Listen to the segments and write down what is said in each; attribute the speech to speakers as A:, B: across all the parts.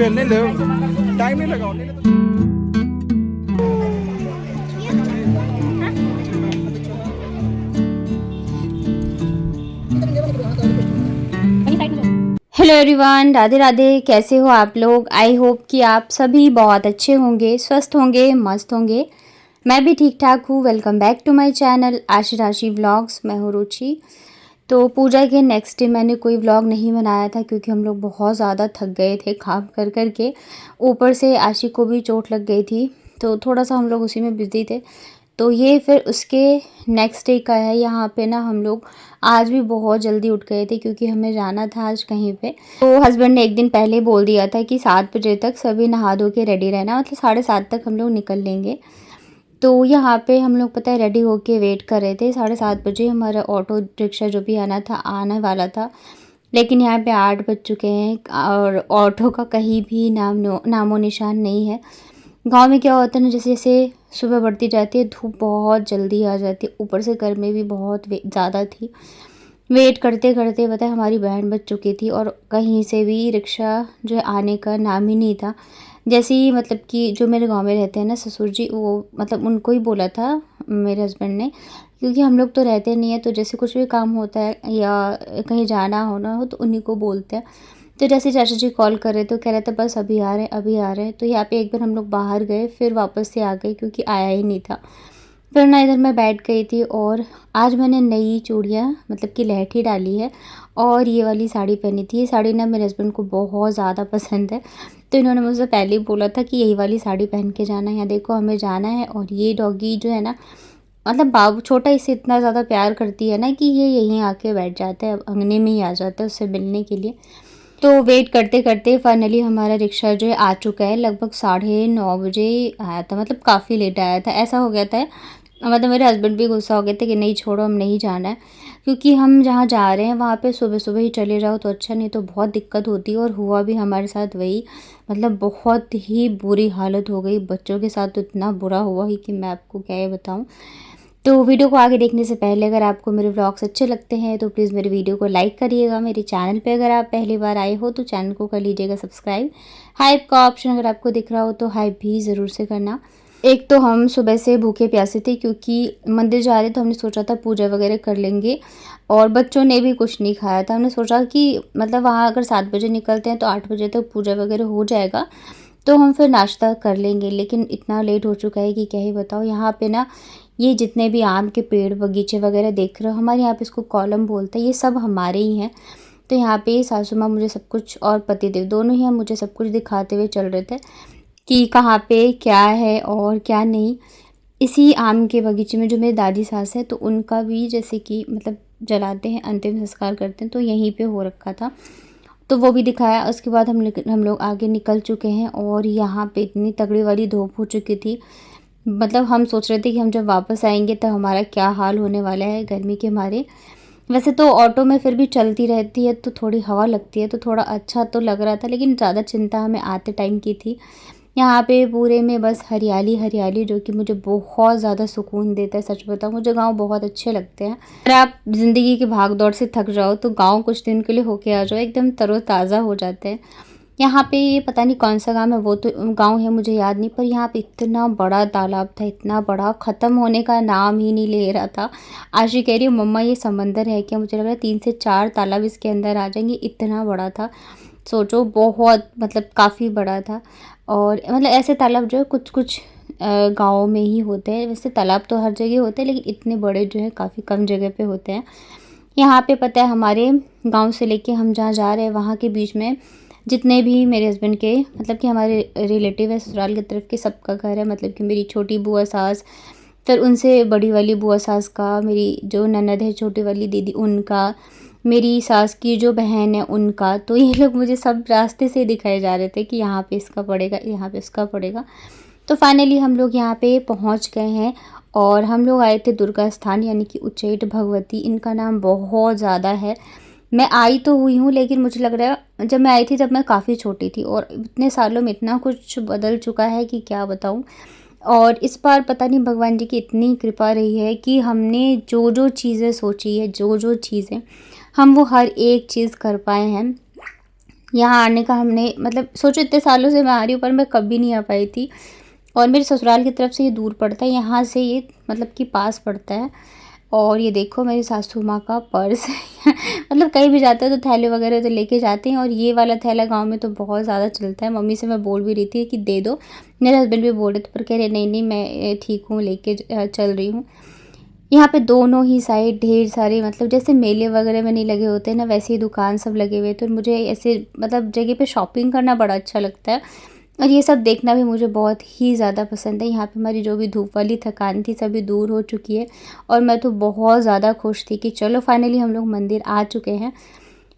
A: नहीं ले, टाइम नहीं लगाओ।
B: Hello everyone, Radhe Radhe. कैसे हो आप लोग? आई होप कि आप सभी बहुत अच्छे होंगे, स्वस्थ होंगे, मस्त होंगे। मैं भी ठीक ठाक हूँ। Welcome back to my channel Aashi Rashi vlogs. मैं हूँ रुचि। तो पूजा के नेक्स्ट डे मैंने कोई व्लॉग नहीं बनाया था क्योंकि हम लोग बहुत ज़्यादा थक गए थे काम कर कर के। ऊपर से आशी को भी चोट लग गई थी, तो थोड़ा सा हम लोग उसी में बिजी थे। तो ये फिर उसके नेक्स्ट डे का है। यहाँ पे ना हम लोग आज भी बहुत जल्दी उठ गए थे क्योंकि हमें जाना था आज कहीं पे। तो हस्बैंड ने एक दिन पहले बोल दिया था कि 7 बजे तक सभी नहा धो के रेडी रहना, मतलब 7:30 तक हम लोग निकल लेंगे। तो यहाँ पे हम लोग पता है रेडी होके वेट कर रहे थे। 7:30 बजे हमारा ऑटो रिक्शा जो भी आना था आने वाला था, लेकिन यहाँ पे 8 बज चुके हैं और ऑटो का कहीं भी नामो निशान नहीं है। गांव में क्या होता है ना, जैसे जैसे सुबह बढ़ती जाती है धूप बहुत जल्दी आ जाती है, ऊपर से गर्मी भी बहुत ज़्यादा थी। वेट करते करते पता है हमारी बहन बज चुकी थी और कहीं से भी रिक्शा जो है आने का नाम ही नहीं था। जैसे ही मतलब कि जो मेरे गांव में रहते हैं ना ससुर जी, वो मतलब उनको ही बोला था मेरे हस्बैंड ने, क्योंकि हम लोग तो रहते नहीं है, तो जैसे कुछ भी काम होता है या कहीं जाना होना हो तो उन्हीं को बोलते हैं। तो जैसे चाचा जी कॉल कर रहे तो कह रहे थे बस अभी आ रहे हैं अभी आ रहे हैं। तो यहाँ पे एक बार हम लोग बाहर गए, फिर वापस से आ गए क्योंकि आया ही नहीं था। फिर ना इधर मैं बैठ गई थी और आज मैंने नई चूड़ियाँ मतलब कि लहठी डाली है और ये वाली साड़ी पहनी थी। ये साड़ी ना मेरे हस्बैंड को बहुत ज़्यादा पसंद है, तो इन्होंने मुझसे पहले ही बोला था कि यही वाली साड़ी पहन के जाना है, यहाँ देखो हमें जाना है। और ये डॉगी जो है ना, मतलब बाबू छोटा इससे इतना ज़्यादा प्यार करती है ना कि ये यहीं आके बैठ जाता है, अंगने में ही आ जाता है उससे मिलने के लिए। तो वेट करते करते फाइनली हमारा रिक्शा जो है आ चुका है। लगभग 9:30 बजे आया था, मतलब काफ़ी लेट आया था। ऐसा हो गया था, मतलब मेरे हस्बैंड भी गुस्सा हो गए थे कि नहीं छोड़ो हम नहीं जाना है, क्योंकि हम जहाँ जा रहे हैं वहाँ पे सुबह सुबह ही चले जाओ तो अच्छा, नहीं तो बहुत दिक्कत होती है। और हुआ भी हमारे साथ वही, मतलब बहुत ही बुरी हालत हो गई। बच्चों के साथ तो इतना बुरा हुआ ही कि मैं आपको क्या ही बताऊँ। तो वीडियो को आगे देखने से पहले अगर आपको मेरे व्लॉग्स अच्छे लगते हैं तो प्लीज़ मेरे वीडियो को लाइक करिएगा। मेरे चैनल पे अगर आप पहली बार आए हो तो चैनल को कर लीजिएगा सब्सक्राइब। हाइप का ऑप्शन अगर आपको दिख रहा हो तो हाइप भी ज़रूर से करना। एक तो हम सुबह से भूखे प्यासे थे क्योंकि मंदिर जा रहे तो हमने सोचा था पूजा वगैरह कर लेंगे, और बच्चों ने भी कुछ नहीं खाया था। हमने सोचा कि मतलब वहाँ अगर 7 बजे निकलते हैं तो 8 बजे तक पूजा वगैरह हो जाएगा, तो हम फिर नाश्ता कर लेंगे। लेकिन इतना लेट हो चुका है कि क्या ही बताओ। यहाँ पे ना ये जितने भी आम के पेड़ बगीचे वगैरह देख रहे हो, हमारे यहाँ पे इसको कॉलम बोलते हैं, ये सब हमारे ही हैं। तो यहाँ पे सासू माँ मुझे सब कुछ और पतिदेव दोनों ही हम मुझे सब कुछ दिखाते हुए चल रहे थे कि कहाँ पे क्या है और क्या नहीं। इसी आम के बगीचे में जो मेरी दादी सास है तो उनका भी जैसे कि मतलब जलाते हैं, अंतिम संस्कार करते हैं, तो यहीं पे हो रखा था, तो वो भी दिखाया। उसके बाद हम लोग आगे निकल चुके हैं और यहाँ पे इतनी तगड़ी वाली धूप हो चुकी थी, मतलब हम सोच रहे थे कि हम जब वापस आएंगे तो हमारा क्या हाल होने वाला है गर्मी के मारे। वैसे तो ऑटो में फिर भी चलती रहती है तो थोड़ी हवा लगती है तो थोड़ा अच्छा तो लग रहा था, लेकिन ज़्यादा चिंता हमें आते टाइम की थी। यहाँ पे पूरे में बस हरियाली हरियाली, जो कि मुझे बहुत ज़्यादा सुकून देता है। सच बताऊँ मुझे गांव बहुत अच्छे लगते हैं। अगर आप ज़िंदगी की भाग दौड़ से थक जाओ तो गांव कुछ दिन के लिए होके आ जाओ, एकदम तरोताज़ा हो जाते हैं। यहाँ पे ये पता नहीं कौन सा गाँव है, वो तो गाँव है मुझे याद नहीं, पर यहाँ पे इतना बड़ा तालाब था, इतना बड़ा, ख़त्म होने का नाम ही नहीं ले रहा था। आशी कह रही है मम्मा ये समंदर है क्या? मुझे लग रहा है 3 से 4 तालाब इसके अंदर आ जाएंगे, इतना बड़ा था। सोचो बहुत मतलब काफ़ी बड़ा था। और मतलब ऐसे तालाब जो है कुछ कुछ गाँव में ही होते हैं। वैसे तालाब तो हर जगह होते हैं लेकिन इतने बड़े जो है काफ़ी कम जगह पे होते हैं। यहाँ पे पता है हमारे गांव से लेके हम जहाँ जा रहे हैं वहाँ के बीच में जितने भी मेरे हस्बैंड के मतलब कि हमारे रिलेटिव है ससुराल की तरफ के, सबका घर है। मतलब कि मेरी छोटी बुआ सास, फिर उनसे बड़ी वाली बुआ सास का, मेरी जो ननद है छोटी वाली दीदी उनका, मेरी सास की जो बहन है उनका। तो ये लोग मुझे सब रास्ते से दिखाए जा रहे थे कि यहाँ पे इसका पड़ेगा, यहाँ पे इसका पड़ेगा। तो फाइनली हम लोग यहाँ पे पहुँच गए हैं और हम लोग आए थे दुर्गा स्थान, यानी कि उच्चैठ भगवती। इनका नाम बहुत ज़्यादा है। मैं आई तो हुई हूँ लेकिन मुझे लग रहा है जब मैं आई थी तब मैं काफ़ी छोटी थी, और इतने सालों में इतना कुछ बदल चुका है कि क्या बताऊँ। और इस बार पता नहीं भगवान जी की इतनी कृपा रही है कि हमने जो जो चीज़ें सोची है, जो जो चीज़ें हम वो हर एक चीज़ कर पाए हैं। यहाँ आने का हमने मतलब सोचो इतने सालों से मैं आ रही हूँ पर मैं कभी नहीं आ पाई थी। और मेरे ससुराल की तरफ से ये दूर पड़ता है, यहाँ से ये मतलब कि पास पड़ता है। और ये देखो मेरी सासू माँ का पर्स है मतलब कहीं भी जाते हैं तो थैले वगैरह तो लेके जाते हैं, और ये वाला थैला गांव में तो बहुत ज़्यादा चलता है। मम्मी से मैं बोल भी रही थी कि दे दो, मेरे हस्बैंड भी बोल रहे थे पर कह रहे नहीं नहीं मैं ठीक हूँ, लेके चल रही हूँ। यहाँ पे दोनों ही साइड ढेर सारे मतलब जैसे मेले वगैरह में नहीं लगे होते ना, वैसे ही दुकान सब लगे हुए। तो मुझे ऐसे मतलब जगह पे शॉपिंग करना बड़ा अच्छा लगता है, और ये सब देखना भी मुझे बहुत ही ज़्यादा पसंद है। यहाँ पे हमारी जो भी धूप वाली थकान थी सभी दूर हो चुकी है, और मैं तो बहुत ज़्यादा खुश थी कि चलो फाइनली हम लोग मंदिर आ चुके हैं।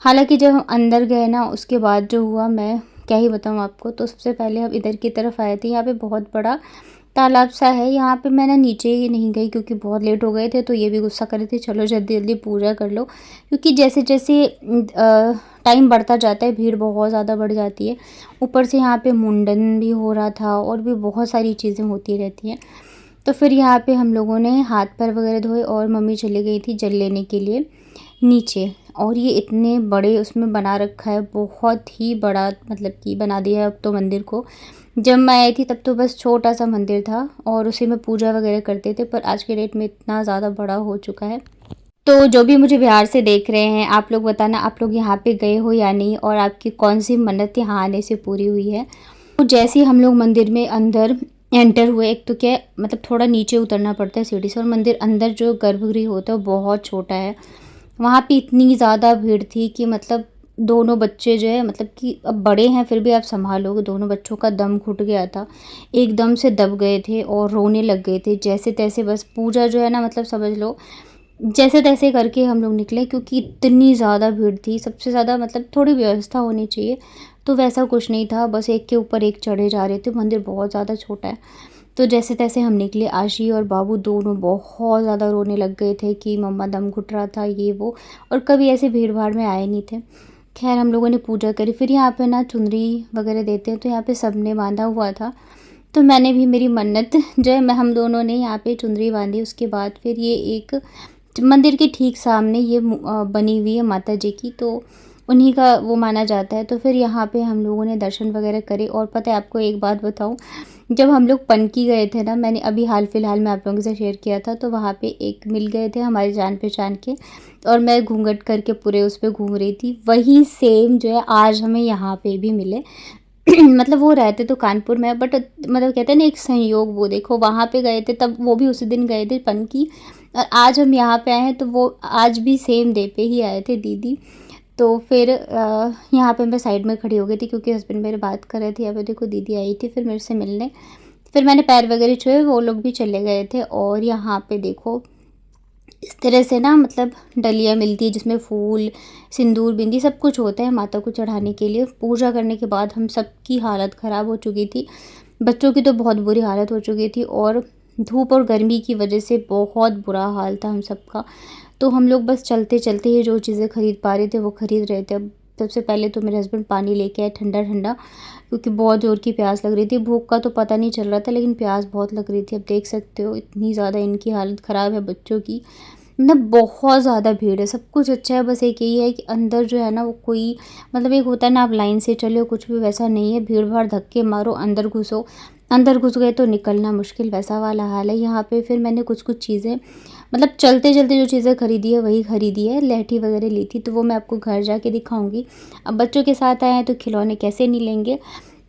B: हालांकि जब हम अंदर गए ना उसके बाद जो हुआ मैं क्या ही बताऊँ आपको। तो सबसे पहले हम इधर की तरफ आए थे, यहाँ पे बहुत बड़ा तालाब सा है। यहाँ पे मैं ना नीचे ही नहीं गई क्योंकि बहुत लेट हो गए थे, तो ये भी गुस्सा कर रहे थे चलो जल्दी जल्दी पूजा कर लो, क्योंकि जैसे जैसे टाइम बढ़ता जाता है भीड़ बहुत ज़्यादा बढ़ जाती है। ऊपर से यहाँ पे मुंडन भी हो रहा था और भी बहुत सारी चीज़ें होती रहती हैं। तो फिर यहाँ पे हम लोगों ने हाथ पैर वगैरह धोए और मम्मी चली गई थी जल लेने के लिए नीचे। और ये इतने बड़े उसमें बना रखा है, बहुत ही बड़ा मतलब कि बना दिया है अब तो मंदिर को। जब मैं आई थी तब तो बस छोटा सा मंदिर था और उसी में पूजा वगैरह करते थे, पर आज के डेट में इतना ज़्यादा बड़ा हो चुका है। तो जो भी मुझे बिहार से देख रहे हैं आप लोग बताना आप लोग यहाँ पे गए हो या नहीं, और आपकी कौन सी मन्नत यहाँ आने से पूरी हुई है। तो जैसे ही हम लोग मंदिर में अंदर एंटर हुए, एक तो क्या मतलब थोड़ा नीचे उतरना पड़ता है सीढ़ी से, और मंदिर अंदर जो गर्भगृह होता है वो बहुत छोटा है। वहाँ पे इतनी ज़्यादा भीड़ थी कि मतलब दोनों बच्चे जो है मतलब कि अब बड़े हैं फिर भी आप संभालोगे, दोनों बच्चों का दम घुट गया था, एकदम से दब गए थे और रोने लग गए थे जैसे तैसे। बस पूजा जो है ना मतलब समझ लो जैसे तैसे करके हम लोग निकले, क्योंकि इतनी ज़्यादा भीड़ थी। सबसे ज़्यादा मतलब थोड़ी व्यवस्था होनी चाहिए, तो वैसा कुछ नहीं था, बस एक के ऊपर एक चढ़े जा रहे थे। मंदिर बहुत ज़्यादा छोटा है। तो जैसे तैसे हम निकले। आशी और बाबू दोनों बहुत ज़्यादा रोने लग गए थे कि मम्मा दम घुट रहा था ये वो, और कभी ऐसे भीड़ भाड़ में आए नहीं थे। खैर हम लोगों ने पूजा करी। फिर यहाँ पे ना चुनरी वगैरह देते हैं, तो यहाँ पे सब ने बांधा हुआ था, तो मैंने भी मेरी मन्नत जो है मैं हम दोनों ने यहाँ पे चुनरी बांधी। उसके बाद फिर ये एक मंदिर के ठीक सामने ये बनी हुई है माता जी की, तो उन्हीं का वो माना जाता है। तो फिर यहाँ पे हम लोगों ने दर्शन वगैरह करे। और पता है आपको एक बात बताऊँ, जब हम लोग पनकी गए थे ना, मैंने अभी हाल फिलहाल में आप लोगों से शेयर किया था, तो वहाँ पे एक मिल गए थे हमारे जान पहचान के, और मैं घूंघट करके पूरे उस पर घूम रही थी। वही सेम जो है आज हमें यहाँ पे भी मिले मतलब वो रहते तो कानपुर में, बट मतलब कहते हैं ना एक संयोग, वो देखो वहाँ पे गए थे तब वो भी उसी दिन गए थे पनकी, और आज हम यहाँ पे आए हैं तो वो आज भी सेम डे पे ही आए थे दीदी। तो फिर यहाँ पे मैं साइड में खड़ी हो गई थी क्योंकि हस्बैंड मेरे बात कर रहे थे। यहाँ पे देखो दीदी आई थी फिर मेरे से मिलने, फिर मैंने पैर वगैरह छुए, वो लोग भी चले गए थे। और यहाँ पे देखो इस तरह से ना मतलब डलिया मिलती है जिसमें फूल सिंदूर बिंदी सब कुछ होता है माता को चढ़ाने के लिए। पूजा करने के बाद हम सब की हालत ख़राब हो चुकी थी, बच्चों की तो बहुत बुरी हालत हो चुकी थी, और धूप और गर्मी की वजह से बहुत बुरा हाल था हम सबका। तो हम लोग बस चलते चलते ही जो चीज़ें ख़रीद पा रहे थे वो ख़रीद रहे थे। अब सबसे पहले तो मेरे हस्बैंड पानी लेके आए ठंडा ठंडा, क्योंकि बहुत ज़ोर की प्यास लग रही थी। भूख का तो पता नहीं चल रहा था लेकिन प्यास बहुत लग रही थी। अब देख सकते हो इतनी ज़्यादा इनकी हालत ख़राब है बच्चों की, मतलब बहुत ज़्यादा भीड़ है। सब कुछ अच्छा है, बस एक यही है कि अंदर जो है ना वो कोई मतलब एक होता है ना आप लाइन से चलो, कुछ भी वैसा नहीं है। भीड़ भाड़ धक्के मारो अंदर घुसो, अंदर घुस गए तो निकलना मुश्किल, वैसा वाला हाल है यहाँ पे। फिर मैंने कुछ कुछ चीज़ें मतलब चलते चलते जो चीज़ें खरीदी है वही खरीदी है। लहठी वगैरह ली थी तो वो मैं आपको घर जाके दिखाऊंगी। अब बच्चों के साथ आए हैं तो खिलौने कैसे नहीं लेंगे।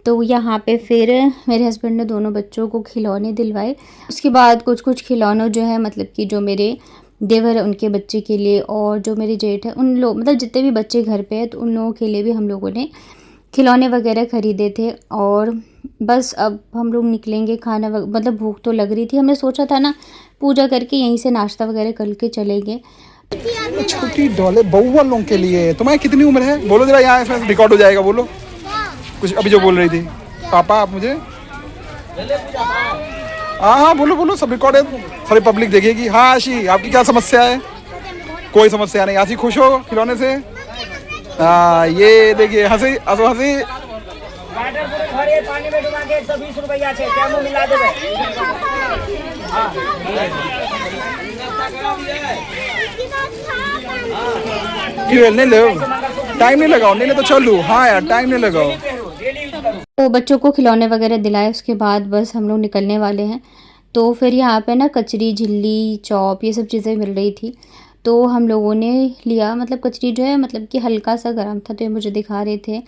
B: तो यहाँ पे फिर मेरे हस्बैंड ने दोनों बच्चों को खिलौने दिलवाए। उसके बाद कुछ कुछ खिलौनों जो है मतलब कि जो मेरे देवर है उनके बच्चे के लिए, और जो मेरे जेठ है उन लोग मतलब जितने भी बच्चे घर पे हैं तो उन लोगों के लिए भी हम लोगों ने खिलौने वगैरह ख़रीदे थे। और बस अब हम लोग निकलेंगे। खाना मतलब भूख तो लग रही थी, हमने सोचा था ना पूजा करके यहीं से नाश्ता वगैरह करके चलेंगे।
A: छोटी डॉले बउआ लोगों के लिए। तुम्हारी कितनी उम्र है बोलो जरा, यहाँ इसमें रिकॉर्ड हो जाएगा। बोलो कुछ अभी जो बोल रही थी। पापा आप मुझे हाँ बोलो बोलो, सब रिकॉर्ड है, सारी पब्लिक देखेगी। हाँ आशी आपकी क्या समस्या है? कोई समस्या नहीं। आशी खुश हो खिलौने से? हाँ ये देखिए हंसी हंसी हंसी।
C: वाटर प्रूफ भरे पानी में डुबा के 120 रुपया छे केमो मिला देबे। हां
A: क्यों नहीं लो, टाइम नहीं लगाओ, नहीं तो चलू। हाँ यार टाइम नहीं लगाओ।
B: तो बच्चों को खिलौने वगैरह दिलाए, उसके बाद बस हम लोग निकलने वाले हैं। तो फिर यहाँ पे ना कचरी, झिल्ली, चॉप ये सब चीज़ें मिल रही थी, तो हम लोगों ने लिया। मतलब कचरी जो है मतलब कि हल्का सा गर्म था, तो ये मुझे दिखा रहे थे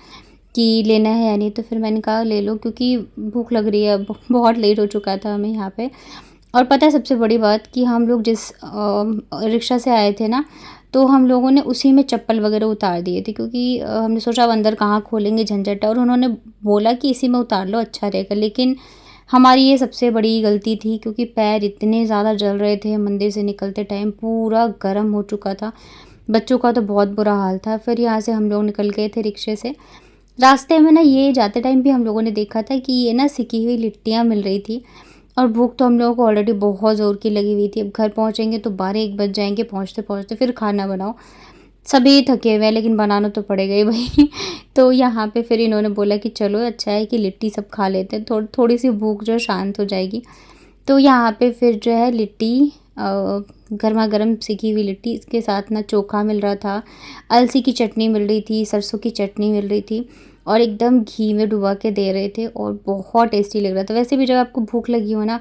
B: कि लेना है या नहीं, तो फिर मैंने कहा ले लो क्योंकि भूख लग रही है, बहुत लेट हो चुका था हमें यहाँ पे। और पता है सबसे बड़ी बात कि हम लोग जिस रिक्शा से आए थे ना, तो हम लोगों ने उसी में चप्पल वगैरह उतार दिए थे क्योंकि हमने सोचा अब अंदर कहाँ खोलेंगे, झंझट है। और उन्होंने बोला कि इसी में उतार लो अच्छा रहेगा, लेकिन हमारी ये सबसे बड़ी गलती थी क्योंकि पैर इतने ज़्यादा जल रहे थे। मंदिर से निकलते टाइम पूरा गर्म हो चुका था, बच्चों का तो बहुत बुरा हाल था। फिर यहाँ से हम लोग निकल गए थे रिक्शे से। रास्ते में ना ये जाते टाइम भी हम लोगों ने देखा था कि ये ना सिकी हुई लिट्टियाँ मिल रही थी, और भूख तो हम लोगों को ऑलरेडी बहुत ज़ोर की लगी हुई थी। अब घर पहुँचेंगे तो 12-1 बज जाएंगे पहुँचते पहुँचते, फिर खाना बनाओ। सभी थके हुए हैं लेकिन बनाना तो पड़ेगा ही भाई। तो यहाँ पे फिर इन्होंने बोला कि चलो अच्छा है कि लिट्टी सब खा लेते हैं, थोड़ी सी भूख जो शांत हो जाएगी। तो यहाँ पे फिर जो है लिट्टी, गर्मा गर्म सिकी हुई लिट्टी, इसके साथ ना चोखा मिल रहा था, अलसी की चटनी मिल रही थी, सरसों की चटनी मिल रही थी, और एकदम घी में डुबा के दे रहे थे और बहुत टेस्टी लग रहा था। वैसे भी जब आपको भूख लगी हो ना,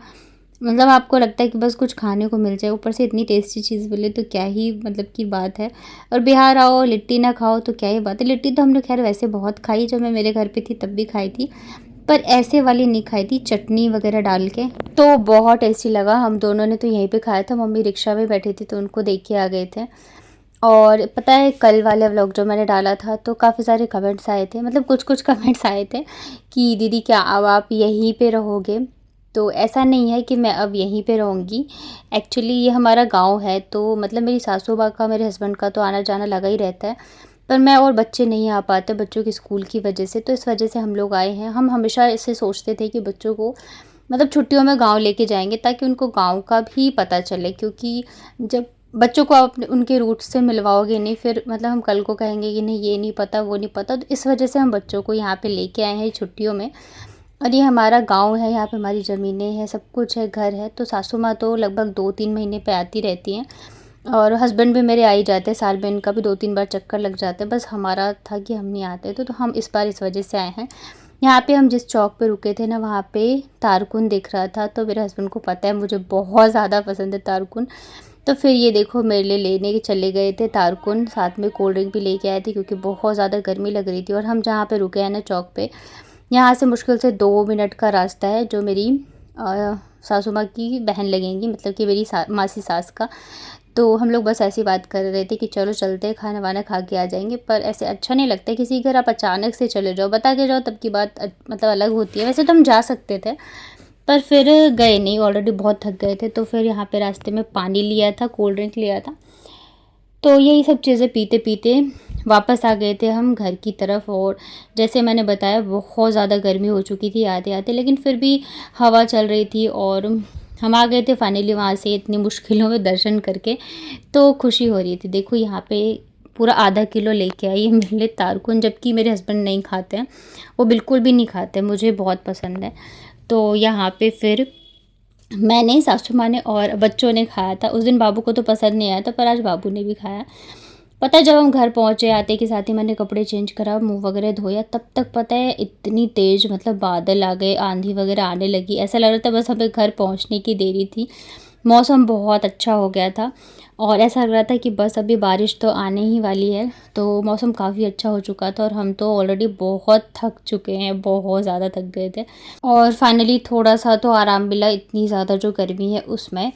B: मतलब आपको लगता है कि बस कुछ खाने को मिल जाए, ऊपर से इतनी टेस्टी चीज़ मिले तो क्या ही मतलब की बात है। और बिहार आओ लिट्टी ना खाओ तो क्या ही बात है। लिट्टी तो हमने खैर वैसे बहुत खाई, जब मैं मेरे घर पे थी तब भी खाई थी, पर ऐसे वाली नहीं खाई थी चटनी वगैरह डाल के, तो बहुत टेस्टी लगा। हम दोनों ने तो यहीं पे खाया था, मम्मी रिक्शा में बैठी थी तो उनको देख के आ गए थे। और पता है कल वाले व्लॉग जो मैंने डाला था तो काफ़ी सारे कमेंट्स आए थे, मतलब कुछ कमेंट्स आए थे कि दीदी क्या अब आप यहीं पे रहोगे। तो ऐसा नहीं है कि मैं अब यहीं पे रहूँगी, एक्चुअली ये हमारा गांव है, तो मतलब मेरी सासू माँ का, मेरे हस्बैंड का तो आना जाना लगा ही रहता है, पर मैं और बच्चे नहीं आ पाते बच्चों के स्कूल की वजह से, तो इस वजह से हम लोग आए हैं। हम हमेशा ऐसे सोचते थे कि बच्चों को मतलब छुट्टियों में गांव लेके जाएंगे ताकि उनको गांव का भी पता चले, क्योंकि जब बच्चों को आप उनके रूट्स से मिलवाओगे नहीं, फिर मतलब हम कल को कहेंगे कि नहीं ये नहीं पता वो नहीं पता, तो इस वजह से हम बच्चों को यहाँ पे लेके आए हैं छुट्टियों में। और ये हमारा गांव है, यहाँ पे हमारी ज़मीनें हैं, सब कुछ है, घर है। तो सासू माँ तो लगभग 2-3 महीने पे आती रहती हैं, और हस्बैंड भी मेरे आ ही जाते हैं, साल में इनका भी 2-3 बार चक्कर लग जाता है। बस हमारा था कि हम नहीं आते, तो हम इस बार इस वजह से आए हैं। यहाँ पे हम जिस चौक पे रुके थे ना, वहाँ पे तारकुन दिख रहा था, तो मेरे हस्बैंड को पता है मुझे बहुत ज़्यादा पसंद है तारकुन, तो फिर ये देखो मेरे लिए लेने के चले गए थे तारकुन, साथ में कोल्ड ड्रिंक भी लेके आए थे क्योंकि बहुत ज़्यादा गर्मी लग रही थी। और हम जहाँ पे रुके हैं ना चौक पे, यहाँ से मुश्किल से 2 मिनट का रास्ता है, जो मेरी सासू माँ की बहन लगेंगी, मतलब कि मेरी मासी सास का। तो हम लोग बस ऐसी बात कर रहे थे कि चलो चलते हैं, खाना वाना खा के आ जाएंगे, पर ऐसे अच्छा नहीं लगता किसी घर आप अचानक से चले जाओ, बता के जाओ तब की बात मतलब अलग होती है। वैसे तो हम जा सकते थे पर फिर गए नहीं, ऑलरेडी बहुत थक गए थे। तो फिर यहाँ पे रास्ते में पानी लिया था, कोल्ड ड्रिंक लिया था, तो यही सब चीज़ें पीते पीते वापस आ गए थे हम घर की तरफ। और जैसे मैंने बताया बहुत ज़्यादा गर्मी हो चुकी थी आते आते, लेकिन फिर भी हवा चल रही थी और हम आ गए थे फाइनली वहाँ से इतनी मुश्किलों में दर्शन करके, तो खुशी हो रही थी। देखो यहाँ पे पूरा आधा किलो लेके आई है मेरे लिए तारकुन, जबकि मेरे हस्बैंड नहीं खाते हैं, वो बिल्कुल भी नहीं खाते, मुझे बहुत पसंद है। तो यहाँ पे फिर मैंने, सासू माँ ने और बच्चों ने खाया था। उस दिन बाबू को तो पसंद नहीं आया था, पर आज बाबू ने भी खाया। पता है जब हम घर पहुँचे आते के साथ ही मैंने कपड़े चेंज करा, मुंह वगैरह धोया, तब तक पता है इतनी तेज़ मतलब बादल आ गए, आंधी वगैरह आने लगी, ऐसा लग रहा था बस हमें घर पहुँचने की देरी थी। मौसम बहुत अच्छा हो गया था और ऐसा लग रहा था कि बस अभी बारिश तो आने ही वाली है। तो मौसम काफ़ी अच्छा हो चुका था और हम तो ऑलरेडी बहुत थक चुके हैं, बहुत ज़्यादा थक गए थे। और फाइनली थोड़ा सा तो आराम मिला, इतनी ज़्यादा जो गर्मी है उसमें।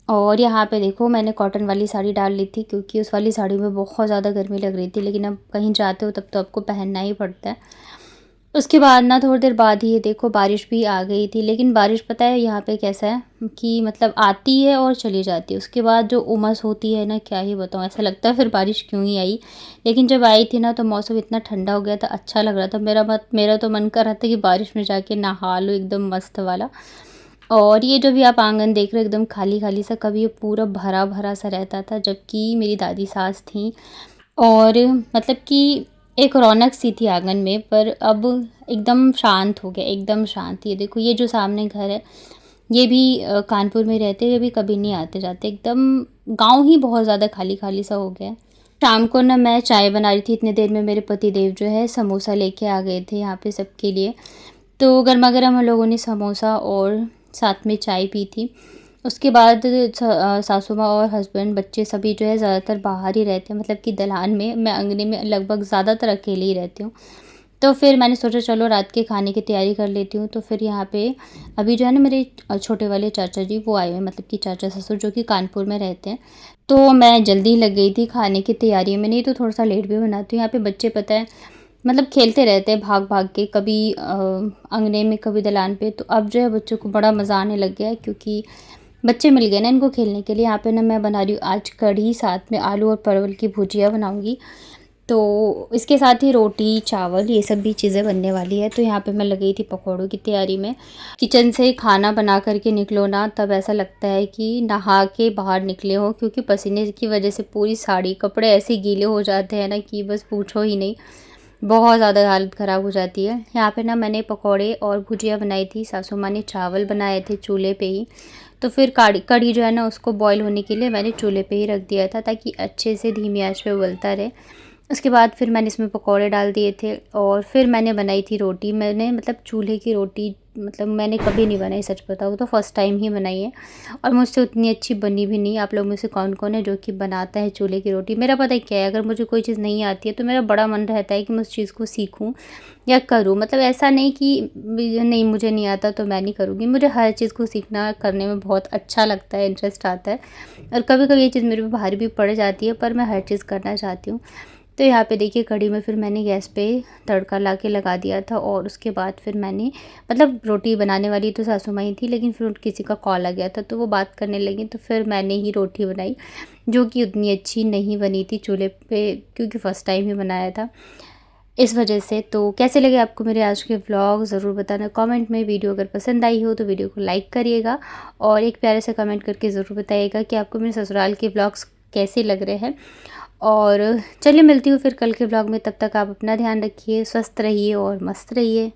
B: और यहाँ पे देखो मैंने कॉटन वाली साड़ी डाल ली थी क्योंकि उस वाली साड़ी में बहुत ज़्यादा गर्मी लग रही थी, लेकिन अब कहीं जाते हो तब तो आपको पहनना ही पड़ता है। उसके बाद ना थोड़ी देर बाद ही देखो बारिश भी आ गई थी, लेकिन बारिश पता है यहाँ पे कैसा है कि मतलब आती है और चली जाती है, उसके बाद जो उमस होती है ना, क्या ही बताऊँ, ऐसा लगता है फिर बारिश क्यों ही आई। लेकिन जब आई थी ना तो मौसम इतना ठंडा हो गया था, अच्छा लग रहा था। मेरा तो मन कर रहा था कि बारिश में जाके नहा लो एकदम मस्त वाला। और ये जो भी आप आंगन देख रहे हो एकदम खाली खाली सा, कभी ये पूरा भरा भरा सा रहता था, जबकि मेरी दादी सास थी और मतलब कि एक रौनक सी थी आंगन में, पर अब एकदम शांत हो गया, एकदम शांत। ये देखो, ये जो सामने घर है ये भी कानपुर में रहते, ये भी कभी नहीं आते जाते, एकदम गांव ही बहुत ज़्यादा खाली खाली सा हो गया है। शाम को ना मैं चाय बना रही थी, इतने देर में मेरे पति देव जो है समोसा लेके आ गए थे यहाँ पे सबके लिए। तो गर्मा गर्म हम लोगों ने समोसा और साथ में चाय पी थी। उसके बाद सासू माँ और हस्बैंड बच्चे सभी जो है ज़्यादातर बाहर ही रहते हैं, मतलब कि दलान में। मैं अंगने में लगभग ज़्यादातर अकेले ही रहती हूँ। तो फिर मैंने सोचा चलो रात के खाने की तैयारी कर लेती हूँ। तो फिर यहाँ पे अभी जो है ना मेरे छोटे वाले चाचा जी वो आए हुए हैं, मतलब कि चाचा ससुर जो कि कानपुर में रहते हैं। तो मैं जल्दी लग गई थी खाने की तैयारी में, नहीं तो थोड़ा सा लेट भी बनाती हूँ। यहाँ पे बच्चे पता है मतलब खेलते रहते हैं भाग भाग के, कभी अंगने में कभी दलान पे। तो अब जो है बच्चों को बड़ा मज़ा आने लग गया है, क्योंकि बच्चे मिल गए ना इनको खेलने के लिए। यहाँ पे ना मैं बना रही हूँ आज कढ़ी, साथ में आलू और परवल की भुजिया बनाऊँगी। तो इसके साथ ही रोटी चावल ये सब भी चीज़ें बनने वाली है। तो यहाँ पे मैं लगी थी पकौड़ों की तैयारी में। किचन से खाना बना करके निकलो ना, तब ऐसा लगता है कि नहा के बाहर निकले हो, क्योंकि पसीने की वजह से पूरी साड़ी कपड़े ऐसे गीले हो जाते हैं ना कि बस पूछो ही नहीं, बहुत ज़्यादा हालत ख़राब हो जाती है। यहाँ पे ना मैंने पकौड़े और भुजिया बनाई थी, सासू माँ ने चावल बनाए थे चूल्हे पे ही। तो फिर कढ़ी जो है ना उसको बॉईल होने के लिए मैंने चूल्हे पे ही रख दिया था, ताकि अच्छे से धीमी आंच पे उबलता रहे। उसके बाद फिर मैंने इसमें पकौड़े डाल दिए थे और फिर मैंने बनाई थी रोटी। मैंने मतलब चूल्हे की रोटी मतलब मैंने कभी नहीं बनाई, सच बताऊँ तो फर्स्ट टाइम ही बनाई है, और मुझसे उतनी अच्छी बनी भी नहीं। आप लोग में से कौन कौन है जो कि बनाता है चूल्हे की रोटी? मेरा पता है क्या है, अगर मुझे कोई चीज़ नहीं आती है तो मेरा बड़ा मन रहता है कि मैं उस चीज़ को सीखूँ या करूँ। मतलब ऐसा नहीं कि नहीं मुझे नहीं आता तो मैं नहीं करूँगी, मुझे हर चीज़ को सीखना करने में बहुत अच्छा लगता है, इंटरेस्ट आता है। और कभी कभी ये चीज़ मेरे पे भारी भी पड़ जाती है, पर मैं हर चीज़ करना चाहती हूँ। तो यहाँ पे देखिए कढ़ी में फिर मैंने गैस पे तड़का ला के लगा दिया था, और उसके बाद फिर मैंने मतलब रोटी बनाने वाली तो सासू माँ ही थी, लेकिन फिर किसी का कॉल आ गया था तो वो बात करने लगी, तो फिर मैंने ही रोटी बनाई, जो कि उतनी अच्छी नहीं बनी थी चूल्हे पे, क्योंकि फ़र्स्ट टाइम ही बनाया था इस वजह से। तो कैसे लगे आपको मेरे आज के व्लॉग ज़रूर बताना कमेंट में। वीडियो अगर पसंद आई हो तो वीडियो को लाइक करिएगा, और एक प्यारे से कमेंट करके ज़रूर बताइएगा कि आपको मेरे ससुराल के व्लॉग्स कैसे लग रहे हैं। और चलिए मिलती हूँ फिर कल के व्लॉग में, तब तक आप अपना ध्यान रखिए, स्वस्थ रहिए और मस्त रहिए।